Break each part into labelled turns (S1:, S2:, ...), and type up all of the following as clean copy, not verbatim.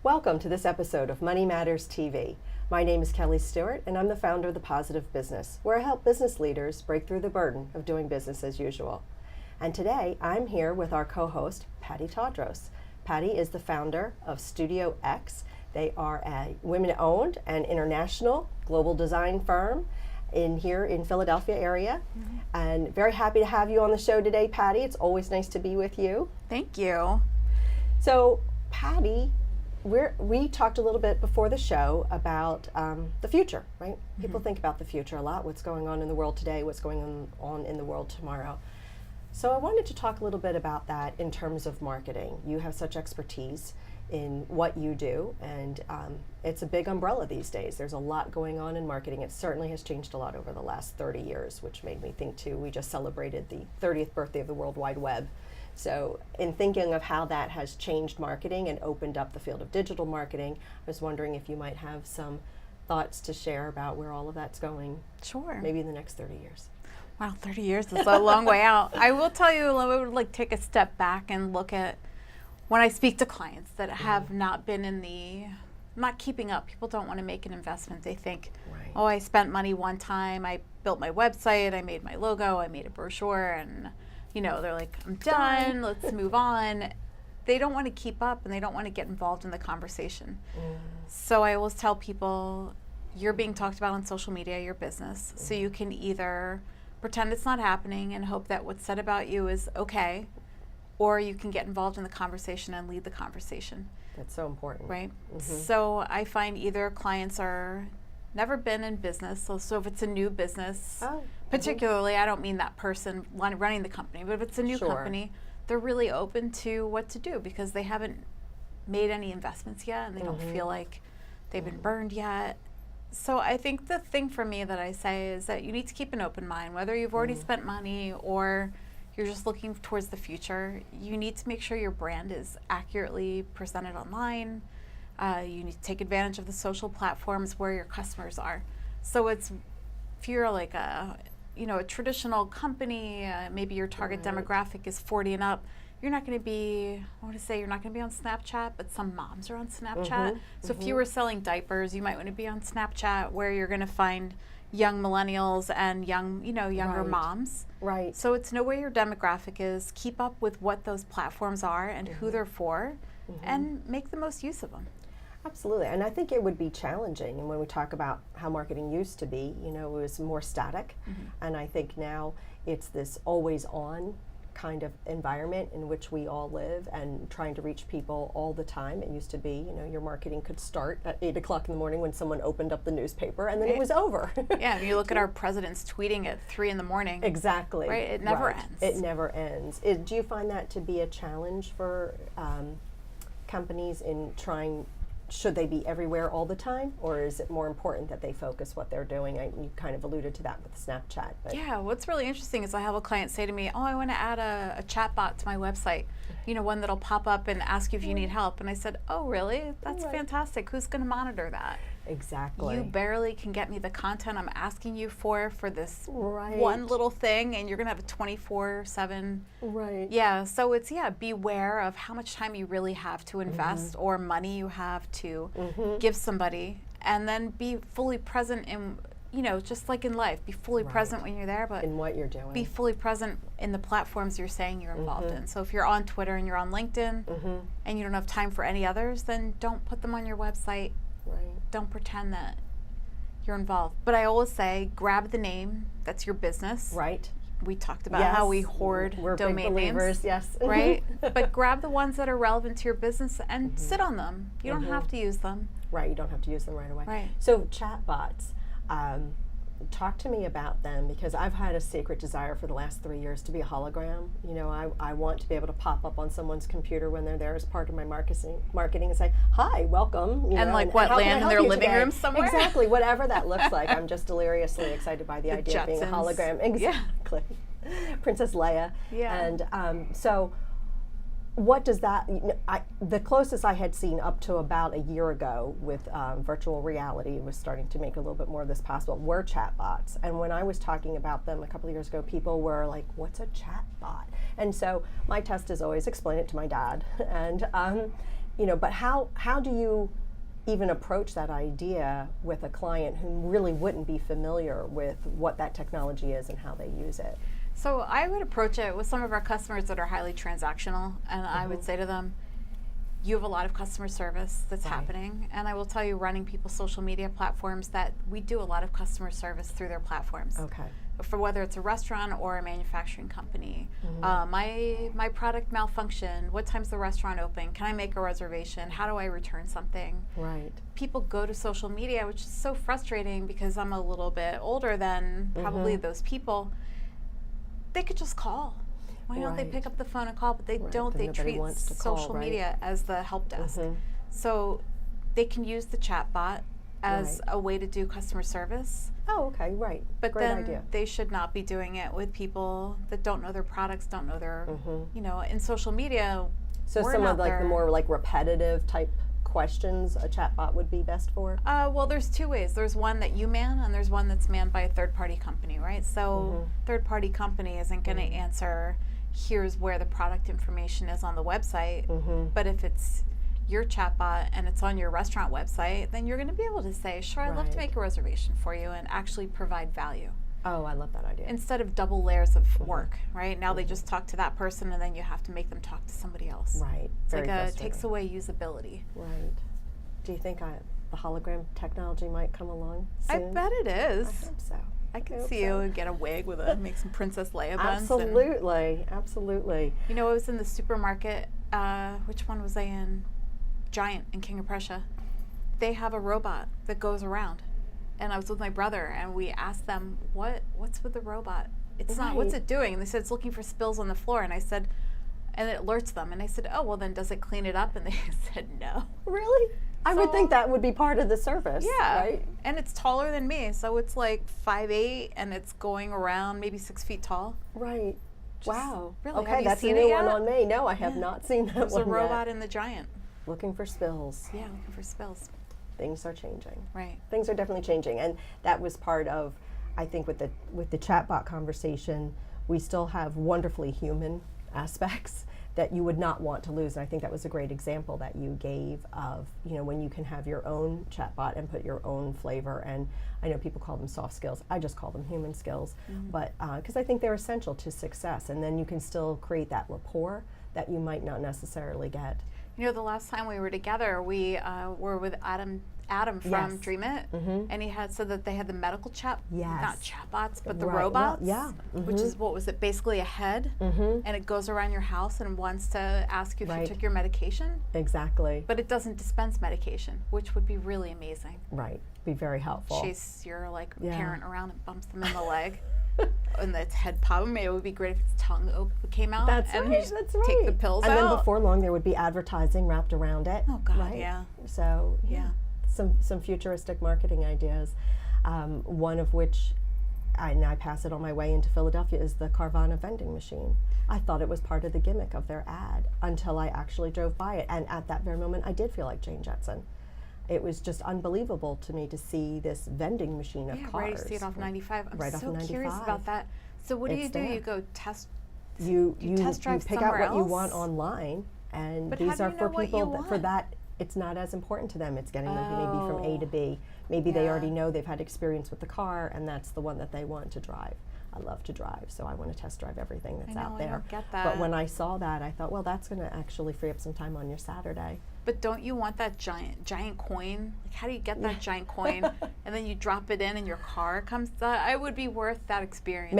S1: Welcome to this episode of Money Matters TV. My name is Kelly Stewart, and I'm the founder of The Positive Business, where I help business leaders break through the burden of doing business as usual. And today, I'm here with our co-host, Patty Tawadros. Patty is the founder of Studio X. They are a women-owned and international global design firm here in Philadelphia area. And very happy to have you on the show today, Patty. It's always nice to be with you.
S2: Thank you.
S1: So, Patty, we talked a little bit before the show about the future, right? People think about the future a lot, what's going on in the world today, what's going on in the world tomorrow. So I wanted to talk a little bit about that in terms of marketing. You have such expertise in what you do, and it's a big umbrella these days. There's a lot going on in marketing. It certainly has changed a lot over the last 30 years, which made me think too, we just celebrated the 30th birthday of the World Wide Web. So in thinking of how that has changed marketing and opened up the field of digital marketing, I was wondering if you might have some thoughts to share about where all of that's going.
S2: Sure.
S1: Maybe in the next 30 years.
S2: Wow, 30 years is a long way out. I will tell you, I would take a step back and look at when I speak to clients that have not been not keeping up. People don't want to make an investment. They think, oh, I spent money one time, I built my website, I made my logo, I made a brochure, and they're like, I'm done, let's move on. They don't want to keep up and they don't want to get involved in the conversation. So I always tell people, you're being talked about on social media, your business, so you can either pretend it's not happening and hope that what's said about you is okay, or you can get involved in the conversation and lead the conversation.
S1: That's so important.
S2: Right? So I find either clients are never been in business, so if it's a new business, particularly, I don't mean that person running the company, but if it's a new company, they're really open to what to do because they haven't made any investments yet and they don't feel like they've been burned yet. So I think the thing for me that I say is that you need to keep an open mind, whether you've already spent money or you're just looking towards the future. You need to make sure your brand is accurately presented online. You need to take advantage of the social platforms where your customers are. So if you're like a traditional company, maybe your target demographic is 40 and up, you're not going to be, you're not going to be on Snapchat, but some moms are on Snapchat. So if you were selling diapers, you might want to be on Snapchat where you're going to find young millennials and younger moms.
S1: Right.
S2: So it's know where your demographic is, keep up with what those platforms are and who they're for, and make the most use of them.
S1: Absolutely, and I think it would be challenging. And when we talk about how marketing used to be, it was more static, and I think now it's this always on kind of environment in which we all live and trying to reach people all the time. It used to be, your marketing could start at 8 o'clock in the morning when someone opened up the newspaper and then it was over.
S2: Yeah, and you look at our presidents tweeting at 3 in the morning.
S1: Exactly.
S2: Right, it never ends.
S1: It never ends. Do you find that to be a challenge for companies in trying? Should they be everywhere all the time, or is it more important that they focus what they're doing? You kind of alluded to that with Snapchat. But
S2: yeah, what's really interesting is I have a client say to me, oh, I want to add a chat bot to my website, one that'll pop up and ask you if you need help. And I said, oh, really? That's fantastic. Who's going to monitor that?
S1: Exactly.
S2: You barely can get me the content I'm asking you for this one little thing, and you're going to have a 24/7.
S1: Right.
S2: Yeah, so it's, beware of how much time you really have to invest or money you have to give somebody, and then be fully present in, just like in life, be fully present when you're there, but
S1: in what you're doing.
S2: Be fully present in the platforms you're saying you're involved in. So if you're on Twitter and you're on LinkedIn and you don't have time for any others, then don't put them on your website. Don't pretend that you're involved. But I always say, grab the name that's your business.
S1: Right.
S2: We talked about how we hoard domain names.
S1: Yes.
S2: Right? But grab the ones that are relevant to your business and sit on them. You don't have to use them.
S1: Right, you don't have to use them right away.
S2: Right.
S1: So chatbots, talk to me about them, because I've had a secret desire for the last 3 years to be a hologram. I want to be able to pop up on someone's computer when they're there as part of my marketing and say, hi, welcome.
S2: And land in their living room somewhere?
S1: Exactly, whatever that looks like. I'm just deliriously excited by the idea of being a hologram. Exactly. Princess Leia.
S2: Yeah.
S1: And so what does that, the closest I had seen up to about a year ago with virtual reality was starting to make a little bit more of this possible, were chatbots. And when I was talking about them a couple of years ago, people were like, what's a chatbot? And so my test is always explain it to my dad. And but how do you even approach that idea with a client who really wouldn't be familiar with what that technology is and how they use it?
S2: So I would approach it with some of our customers that are highly transactional, and I would say to them, you have a lot of customer service that's happening, and I will tell you, running people's social media platforms, that we do a lot of customer service through their platforms.
S1: Okay.
S2: For whether it's a restaurant or a manufacturing company. My product malfunctioned. What time's the restaurant open? Can I make a reservation? How do I return something?
S1: Right.
S2: People go to social media, which is so frustrating because I'm a little bit older than probably those people. They could just call. Why don't they pick up the phone and call? But they don't. They treat social media as the help desk. So they can use the chat bot as a way to do customer service.
S1: Oh, okay, right.
S2: But
S1: Great
S2: then
S1: idea.
S2: they should not be doing it with people that don't know their products, don't know their, in social media.
S1: So some of the more repetitive type questions a chatbot would be best for?
S2: Well, there's two ways. There's one that you man, and there's one that's manned by a third-party company, right? So third-party company isn't going to answer, here's where the product information is on the website. But if it's your chatbot and it's on your restaurant website, then you're going to be able to say, sure, I'd love to make a reservation for you, and actually provide value.
S1: Oh, I love that idea.
S2: Instead of double layers of work, right? Now they just talk to that person, and then you have to make them talk to somebody else.
S1: Right.
S2: It's it takes away usability.
S1: Right. Do you think the hologram technology might come along soon?
S2: I bet it is.
S1: I hope so.
S2: I can see you get a wig with make some Princess Leia buns.
S1: Absolutely, absolutely.
S2: I was in the supermarket. Which one was I in? Giant in King of Prussia. They have a robot that goes around, and I was with my brother, and we asked them, what's with the robot? It's not, what's it doing? And they said, it's looking for spills on the floor. And I said, and it alerts them. And I said, oh, well, then does it clean it up? And they said, no.
S1: Really? I would think that would be part of the service.
S2: Yeah.
S1: Right?
S2: And it's taller than me, so it's like 5'8", and it's going around maybe 6 feet tall.
S1: Right. Wow.
S2: Really?
S1: Okay, that's a new one on me. No, I have not seen that one yet.
S2: There's a robot in the Giant.
S1: Looking for spills.
S2: Yeah, looking for spills.
S1: Things are changing.
S2: Right.
S1: Things are definitely changing, and that was part of, I think, with the chatbot conversation, we still have wonderfully human aspects that you would not want to lose. And I think that was a great example that you gave of, when you can have your own chatbot and put your own flavor. And I know people call them soft skills. I just call them human skills, but because I think they're essential to success. And then you can still create that rapport that you might not necessarily get.
S2: The last time we were together, we were with Adam from Dream It, and he had said that they had the medical not chatbots, but the robots, which is, what was it, basically a head, and it goes around your house and wants to ask you if you took your medication.
S1: Exactly.
S2: But it doesn't dispense medication, which would be really amazing.
S1: Right, be very helpful.
S2: Chase your parent around and bumps them in the leg. And its head pop. Maybe it would be great if its tongue came out.
S1: That's
S2: and
S1: right.
S2: Take the pills out.
S1: And then before long, there would be advertising wrapped around it.
S2: Oh God,
S1: right?
S2: yeah.
S1: So some futuristic marketing ideas. One of which, I pass it on my way into Philadelphia, is the Carvana vending machine. I thought it was part of the gimmick of their ad until I actually drove by it, and at that very moment, I did feel like Jane Jetson. It was just unbelievable to me to see this vending machine of cars.
S2: Right, to see it off 95. I'm so
S1: 95.
S2: curious about that. So what do you do? You go test.
S1: You
S2: test drive
S1: pick out what you want online, and these are for people that for that it's not as important to them. It's getting them maybe from A to B. Maybe they already know they've had experience with the car, and that's the one that they want to drive. I love to drive, so I want to test drive everything that's out there.
S2: I don't get that.
S1: But when I saw that, I thought, well, that's going to actually free up some time on your Saturday.
S2: But don't you want that giant coin? Like, how do you get that giant coin? And then you drop it in, and your car comes. It would be worth that experience.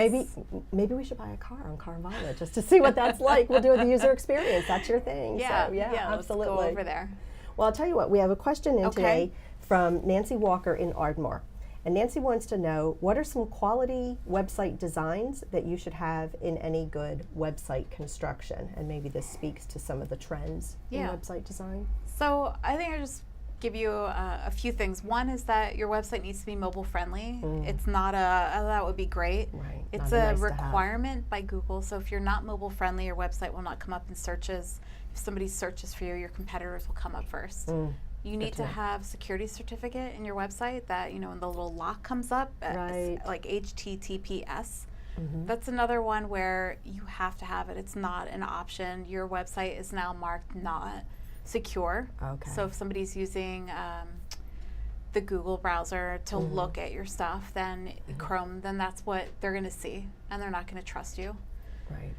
S1: Maybe we should buy a car on Carvana just to see what that's like. We'll do the user experience. That's your thing.
S2: Yeah,
S1: so, absolutely.
S2: Let's go over there.
S1: Well, I'll tell you what. We have a question in today from Nancy Walker in Ardmore. And Nancy wants to know, what are some quality website designs that you should have in any good website construction? And maybe this speaks to some of the trends in website design.
S2: So I think I just give you a few things. One is that your website needs to be mobile friendly. It's not that would be great.
S1: Right.
S2: It's a requirement by Google. So if you're not mobile friendly, your website will not come up in searches. If somebody searches for you, your competitors will come up first. You need to have security certificate in your website that, when the little lock comes up, like HTTPS. That's another one where you have to have it. It's not an option. Your website is now marked not. secure.
S1: Okay.
S2: So if somebody's using the Google browser to look at your stuff, then Chrome, then that's what they're going to see, and they're not going to trust you.
S1: Right.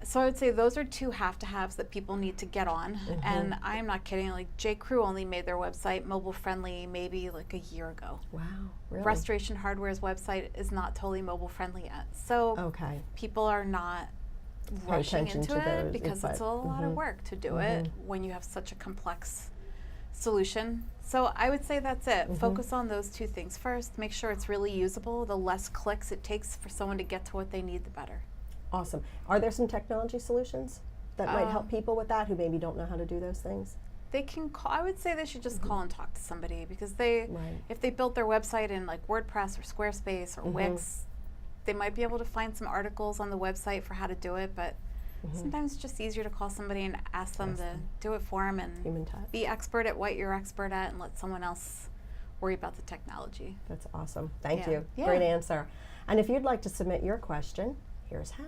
S2: So I would say those are two have-to-haves that people need to get on. And I'm not kidding. Like J.Crew only made their website mobile-friendly maybe like a year ago.
S1: Wow, really?
S2: Restoration Hardware's website is not totally mobile-friendly yet. So people are not rushing into it because it's a lot of work to do it when you have such a complex solution. So I would say that's it. Focus on those two things first. Make sure it's really usable. The less clicks it takes for someone to get to what they need, the better.
S1: Awesome. Are there some technology solutions that might help people with that who maybe don't know how to do those things?
S2: They can call. I would say they should just call and talk to somebody, because if they built their website in like WordPress or Squarespace or Wix, they might be able to find some articles on the website for how to do it, but sometimes it's just easier to call somebody and ask them to do it for them and be expert at what you're expert at and let someone else worry about the technology.
S1: That's awesome. Thank you.
S2: Yeah.
S1: Great answer. And if you'd like to submit your question, here's how.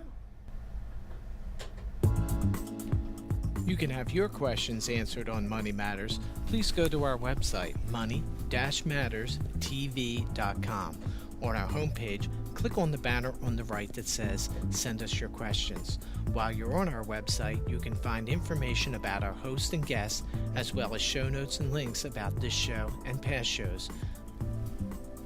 S3: You can have your questions answered on Money Matters. Please go to our website, money-matterstv.com. On our homepage, click on the banner on the right that says Send Us Your Questions. While you're on our website, you can find information about our host and guests, as well as show notes and links about this show and past shows.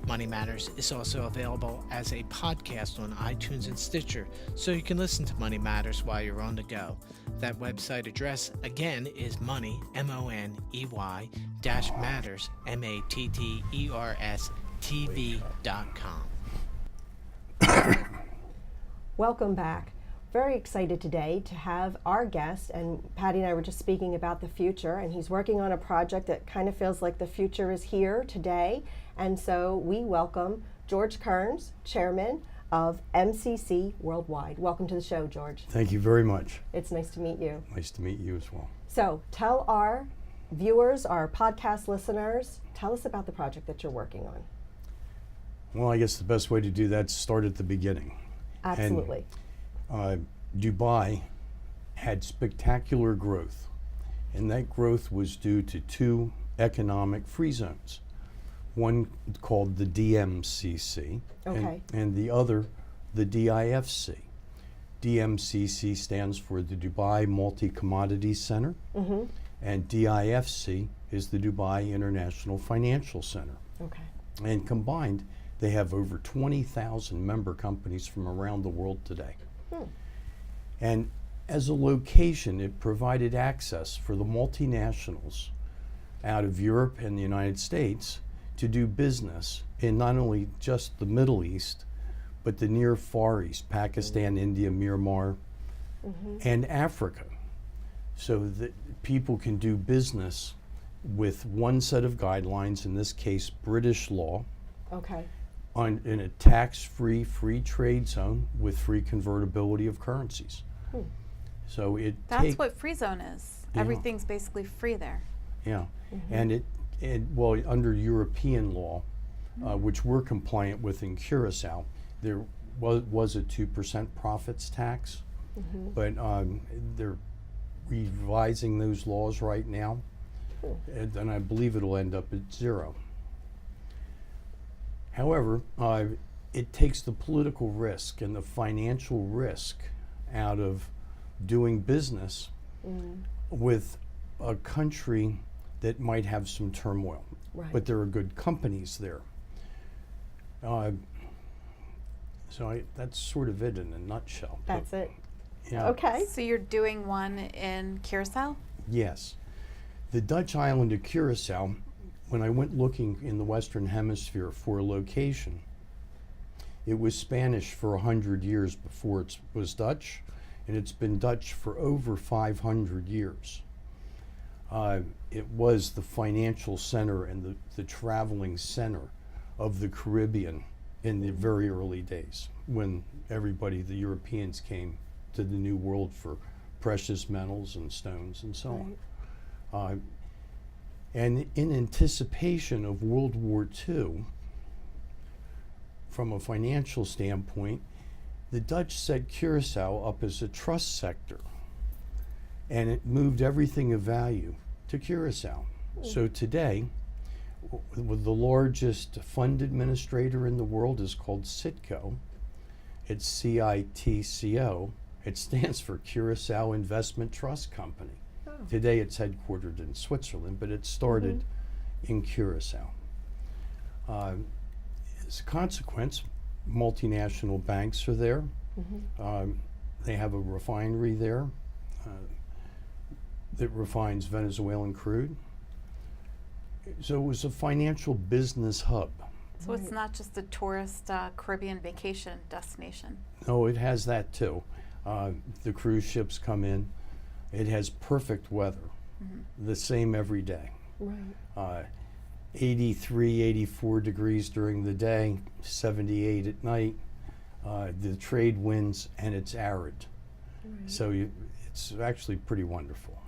S3: Money Matters is also available as a podcast on iTunes and Stitcher, so you can listen to Money Matters while you're on the go. That website address, again, is money, MONEY, -matters, MATTERS, TV.com.
S1: Welcome back. Very excited today to have our guest, and Patty and I were just speaking about the future, and he's working on a project that kind of feels like the future is here today. And so we welcome George Kearns, Chairman of MCC Worldwide. Welcome to the show, George.
S4: Thank you very much.
S1: It's nice to meet you.
S4: Nice to meet you as well.
S1: So tell our viewers, our podcast listeners, tell us about the project that you're working on.
S4: Well, I guess the best way to do that is start at the beginning.
S1: Absolutely.
S4: And, Dubai had spectacular growth, and that growth was due to two economic free zones. One called the DMCC, and the other the DIFC. DMCC stands for the Dubai Multi-Commodities Center, and DIFC is the Dubai International Financial Center. And combined, they have over 20,000 member companies from around the world today. And as a location, it provided access for the multinationals out of Europe and the United States to do business in not only just the Middle East, but the near Far East, Pakistan, India, Myanmar, and Africa, so that people can do business with one set of guidelines, in this case, British law, in a tax-free, free trade zone with free convertibility of currencies. So
S2: that's what free zone is. Everything's basically free there.
S4: And well, under European law, which we're compliant with in Curaçao, there was a 2% profits tax, but they're revising those laws right now, and I believe it'll end up at 0. However, it takes the political risk and the financial risk out of doing business with a country that might have some turmoil, but there are good companies there. So that's sort of it in a nutshell.
S1: That's it.
S4: Yeah.
S1: Okay.
S2: So you're doing one in Curaçao?
S4: Yes. The Dutch island of Curaçao, when I went looking in the Western Hemisphere for a location, it was Spanish for 100 years before it was Dutch, and it's been Dutch for over 500 years. It was the financial center and the traveling center of the Caribbean in the very early days, when everybody, the Europeans, came to the New World for precious metals and stones and so on. And in anticipation of World War II, from a financial standpoint, the Dutch set Curaçao up as a trust sector, and it moved everything of value to Curaçao. So today, with the largest fund administrator in the world is called CITCO. It's CITCO. It stands for Curaçao Investment Trust Company.
S1: Oh.
S4: Today it's headquartered in Switzerland, but it started in Curaçao. As a consequence, multinational banks are there. They have a refinery there that refines Venezuelan crude. So it was a financial business hub.
S2: So it's not just a tourist Caribbean vacation destination.
S4: No, it has that too. The cruise ships come in. It has perfect weather, the same every day.
S1: Right.
S4: 83, 84 degrees during the day, 78 at night. The trade winds, and it's arid.
S1: Right.
S4: So it's actually pretty wonderful.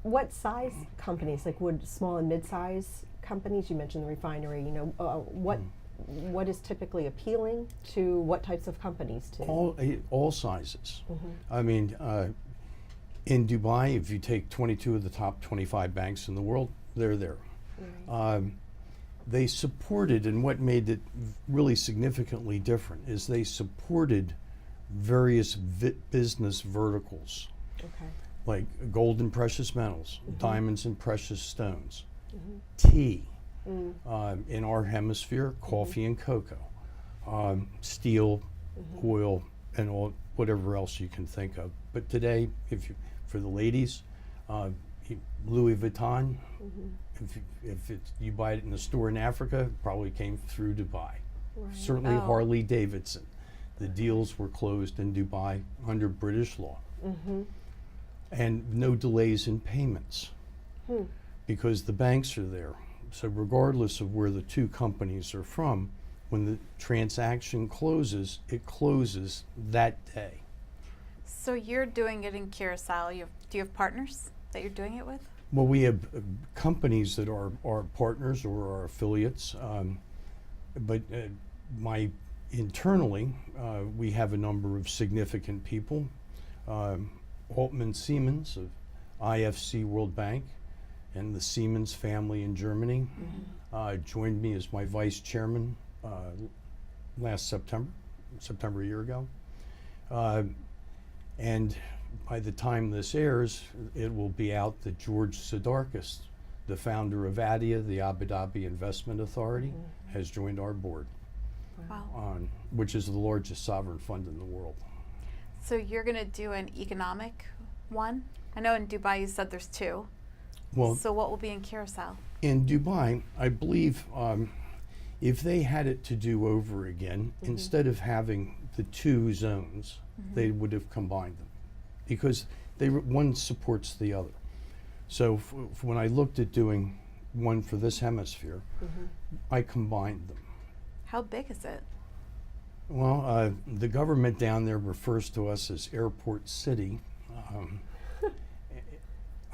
S1: What size companies, like would small and mid-size companies, you mentioned the refinery, you know, what is typically appealing to what types of companies too?
S4: All sizes. I mean, in Dubai, if you take 22 of the top 25 banks in the world, they're there.
S1: Right.
S4: They supported, and what made it really significantly different is they supported various business verticals, like gold and precious metals, diamonds and precious stones, tea, in our hemisphere, coffee and cocoa, steel, oil, and all whatever else you can think of. But today, for the ladies, Louis Vuitton, if you buy it in a store in Africa, it probably came through Dubai.
S1: Right.
S4: Certainly Harley Davidson. The deals were closed in Dubai under British law. And no delays in payments because the banks are there. So regardless of where the two companies are from, when the transaction closes, it closes that day.
S2: So you're doing it in Curaçao. Do you have partners that you're doing it with?
S4: Well, we have companies that are partners or are affiliates, but internally, we have a number of significant people. Altman Siemens of IFC World Bank and the Siemens family in Germany joined me as my vice chairman last September a year ago. And by the time this airs, it will be out that George Kearns, the founder of ADIA, the Abu Dhabi Investment Authority, has joined our board, which is the largest sovereign fund in the world.
S2: So you're going to do an economic one? I know in Dubai you said there's two.
S4: Well,
S2: so what will be in Curaçao?
S4: In Dubai, I believe if they had it to do over again, instead of having the two zones, they would have combined them because one supports the other. So when I looked at doing one for this hemisphere, I combined them.
S2: How big is it?
S4: Well, the government down there refers to us as Airport City.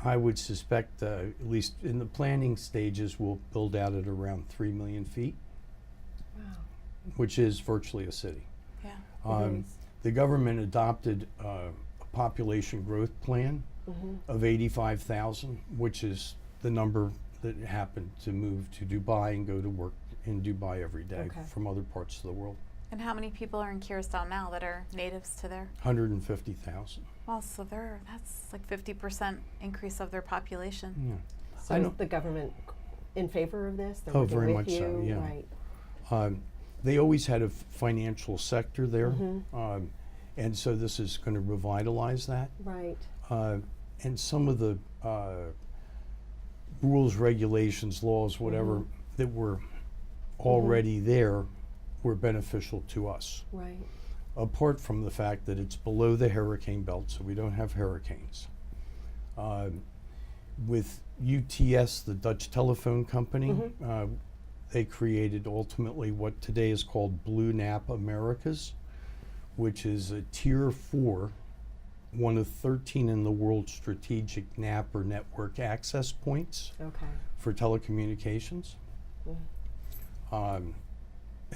S4: I would suspect, at least in the planning stages, we'll build out at around 3 million feet, which is virtually a city.
S2: Yeah.
S4: The government adopted a population growth plan of 85,000, which is the number that happened to move to Dubai and go to work in Dubai every day from other parts of the world.
S2: And how many people are in Curaçao now that are natives to there?
S4: 150,000.
S2: Well, so that's like 50% increase of their population.
S4: Yeah.
S1: So is the government in favor of this? They're
S4: Oh,
S1: working
S4: very
S1: with
S4: much
S1: you?
S4: so, yeah.
S1: Right.
S4: They always had a financial sector there, and so this is going to revitalize that.
S1: Right.
S4: And some of the rules, regulations, laws, whatever, that were already there were beneficial to us.
S1: Right.
S4: Apart from the fact that it's below the hurricane belt, so we don't have hurricanes. With UTS, the Dutch telephone company, they created ultimately what today is called Blue Nap Americas, which is a tier 4, one of 13 in the world strategic NAP or network access points for telecommunications.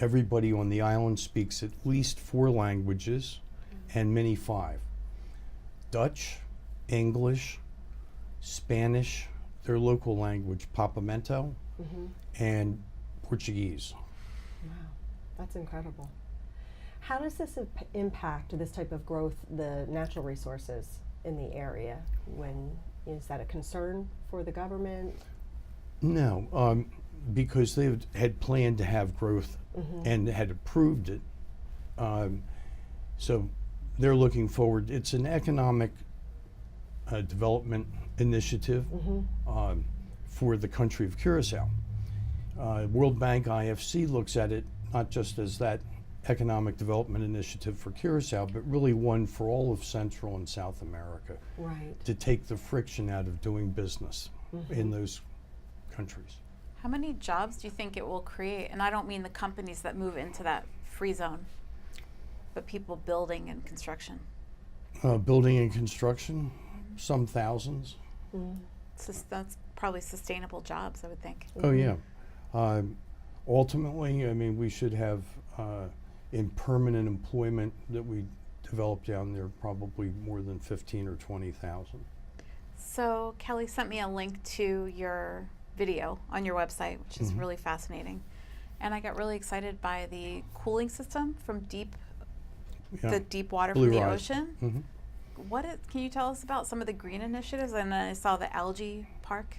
S4: Everybody on the island speaks at least 4 languages and many 5. Dutch, English, Spanish, their local language, Papamento, and Portuguese.
S1: Wow, that's incredible. How does this impact this type of growth, the natural resources in the area? Is that a concern for the government?
S4: No, because they had planned to have growth and had approved it. So they're looking forward. It's an economic development initiative for the country of Curaçao. World Bank IFC looks at it not just as that economic development initiative for Curaçao, but really one for all of Central and South America,
S1: right,
S4: to take the friction out of doing business in those countries.
S2: How many jobs do you think it will create? And I don't mean the companies that move into that free zone, but people building and construction.
S4: Building and construction, some thousands.
S2: That's probably sustainable jobs, I would think.
S4: Oh yeah. Ultimately, I mean, we should have in permanent employment that we develop down there probably more than 15 or 20,000.
S2: So Kelly sent me a link to your video on your website, which is really fascinating. And I got really excited by the cooling system from the deep water
S4: Blue
S2: from the
S4: Rise.
S2: ocean. Can you tell us about some of the green initiatives? And then I saw the algae park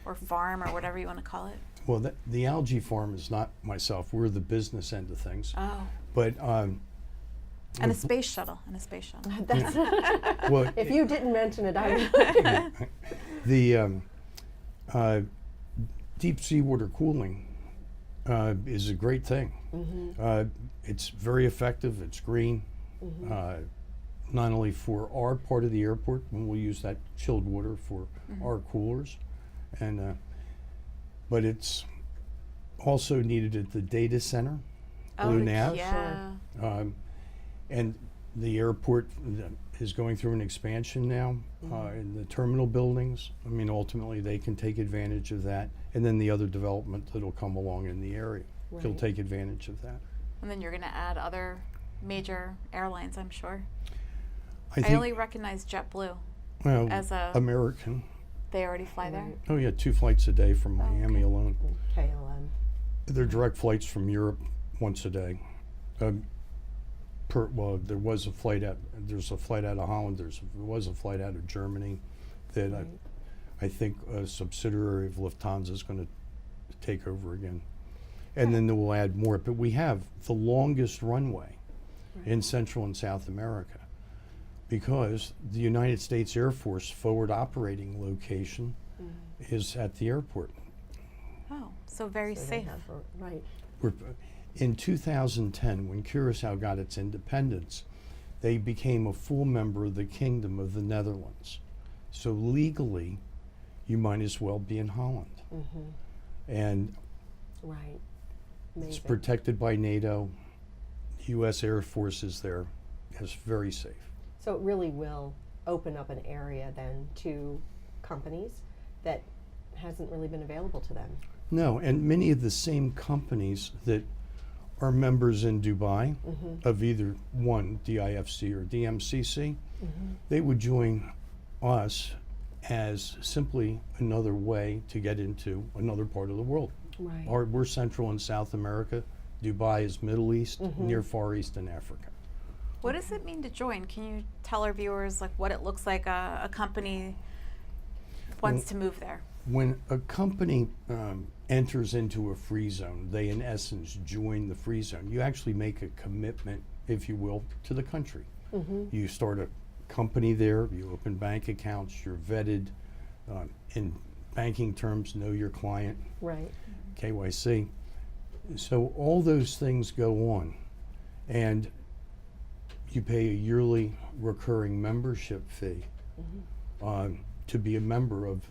S2: or farm or whatever you want to call it.
S4: Well, the algae farm is not myself. We're the business end of things.
S2: Oh.
S4: But
S2: And a space shuttle.
S1: That's
S4: well,
S1: if you didn't mention it, I would.
S4: the deep seawater cooling is a great thing. It's very effective. It's green. Not only for our part of the airport, when we'll use that chilled water for our coolers, and but it's also needed at the data center, Blue Nav.
S2: Yeah.
S4: And the airport is going through an expansion now in the terminal buildings. I mean, ultimately they can take advantage of that, and then the other development that'll come along in the area will take advantage of that.
S2: And then you're going to add other major airlines, I'm sure.
S4: I
S2: only recognize JetBlue as a
S4: American.
S2: They already fly there?
S4: Oh yeah, 2 flights a day from Miami alone.
S1: KLM.
S4: They're direct flights from Europe once a day. Well, there's a flight out of Holland. There was a flight out of Germany that I think a subsidiary of Lufthansa is going to take over again. And then they will add more. But we have the longest runway in Central and South America because the United States Air Force forward operating location is at the airport.
S2: Oh, so very safe.
S1: Right.
S4: In 2010, when Curaçao got its independence, they became a full member of the Kingdom of the Netherlands. So legally, you might as well be in Holland. And
S1: Right.
S4: it's protected by NATO. The U.S. Air Force is there. It's very safe.
S1: So it really will open up an area then to companies that hasn't really been available to them.
S4: No, and many of the same companies that are members in Dubai of either one, DIFC or DMCC, they would join us as simply another way to get into another part of the world.
S1: Right.
S4: We're Central and South America. Dubai is Middle East, near Far East and Africa.
S2: What does it mean to join? Can you tell our viewers like what it looks like a company wants to move there?
S4: When a company enters into a free zone, they in essence join the free zone. You actually make a commitment, if you will, to the country. You start a company there, you open bank accounts, you're vetted. In banking terms, know your client.
S1: Right.
S4: KYC. So all those things go on, and you pay a yearly recurring membership fee to be a member of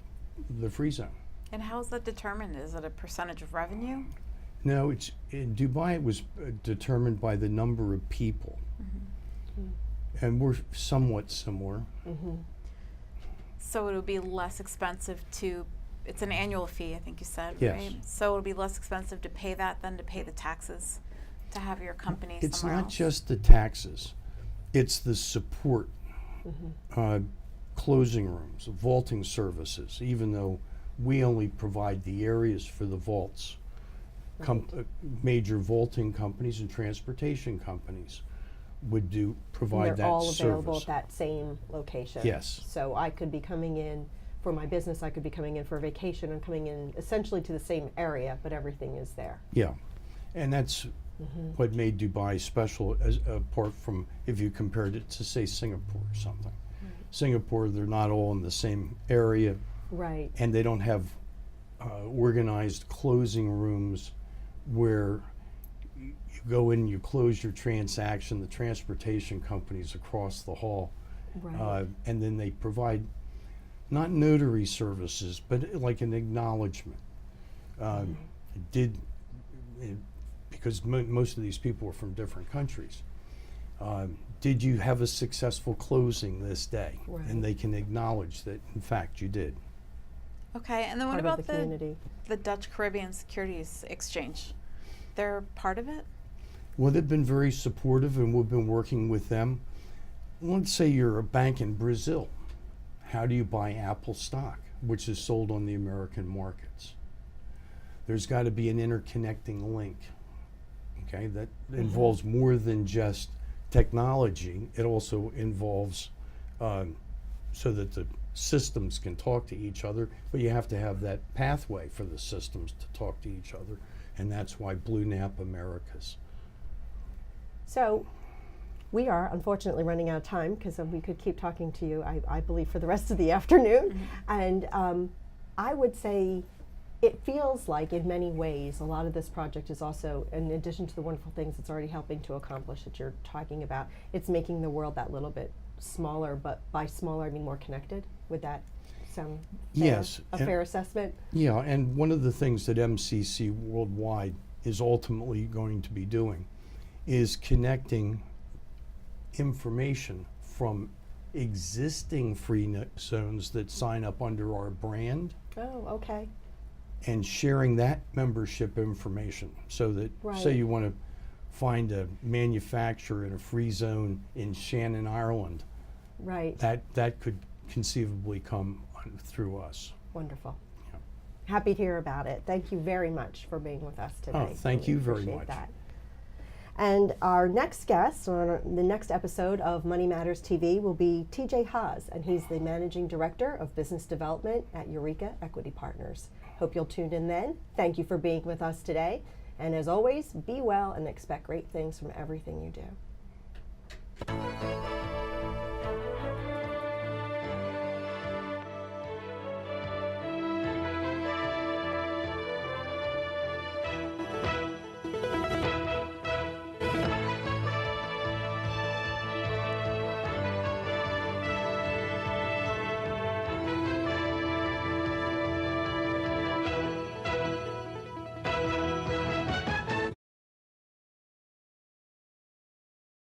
S4: the free zone.
S2: And how is that determined? Is it a percentage of revenue?
S4: No, it's in Dubai. It was determined by the number of people, and we're somewhat similar.
S2: So it would be less expensive to. It's an annual fee, I think you said,
S4: Yes.
S2: right? So it would be less expensive to pay that than to pay the taxes to have your company
S4: It's
S2: somewhere
S4: not
S2: else.
S4: just the taxes; it's the support. closing rooms, vaulting services, even though we only provide the areas for the vaults. Major vaulting companies and transportation companies would provide
S1: and they're
S4: that
S1: all available
S4: service.
S1: at that same location.
S4: Yes.
S1: So I could be coming in for my business, I could be coming in for a vacation, and coming in essentially to the same area, but everything is there.
S4: Yeah, and that's what made Dubai special, apart from if you compared it to, say, Singapore or something. Singapore, they're not all in the same area,
S1: Right.
S4: and they don't have organized closing rooms where you go in, you close your transaction, the transportation companies across the hall,
S1: Right.
S4: and then they provide not notary services, but like an acknowledgement. Because most of these people are from different countries. Did you have a successful closing this day?
S1: Right.
S4: And they can acknowledge that, in fact, you did.
S2: Okay, and then what
S1: Part of
S2: about
S1: the community.
S2: the Dutch Caribbean Securities Exchange? They're part of it?
S4: Well, they've been very supportive, and we've been working with them. Let's say you're a bank in Brazil. How do you buy Apple stock, which is sold on the American markets? There's got to be an interconnecting link, okay? That involves more than just technology. It also involves so that the systems can talk to each other, but you have to have that pathway for the systems to talk to each other, and that's why Blue Nap Americas.
S1: So we are unfortunately running out of time, because we could keep talking to you, I believe, for the rest of the afternoon. And I would say it feels like in many ways a lot of this project is also, in addition to the wonderful things it's already helping to accomplish that you're talking about, it's making the world that little bit smaller, but by smaller I mean more connected. Would that sound fair?
S4: Yes.
S1: A fair assessment?
S4: Yeah, and one of the things that MCC Worldwide is ultimately going to be doing is connecting information from existing free zones that sign up under our brand
S1: Oh, okay.
S4: and sharing that membership information, so that say
S1: Right.
S4: you want to find a manufacturer in a free zone in Shannon, Ireland,
S1: Right.
S4: that could conceivably come through us.
S1: Wonderful.
S4: Yeah.
S1: Happy to hear about it. Thank you very much for being with us today.
S4: Thank
S1: Really
S4: you very
S1: appreciate
S4: much.
S1: that. And our next guest on the next episode of Money Matters TV will be TJ Haas, and he's the Managing Director of Business Development at Eureka Equity Partners. Hope you'll tune in then. Thank you for being with us today. And as always, be well and expect great things from everything you do.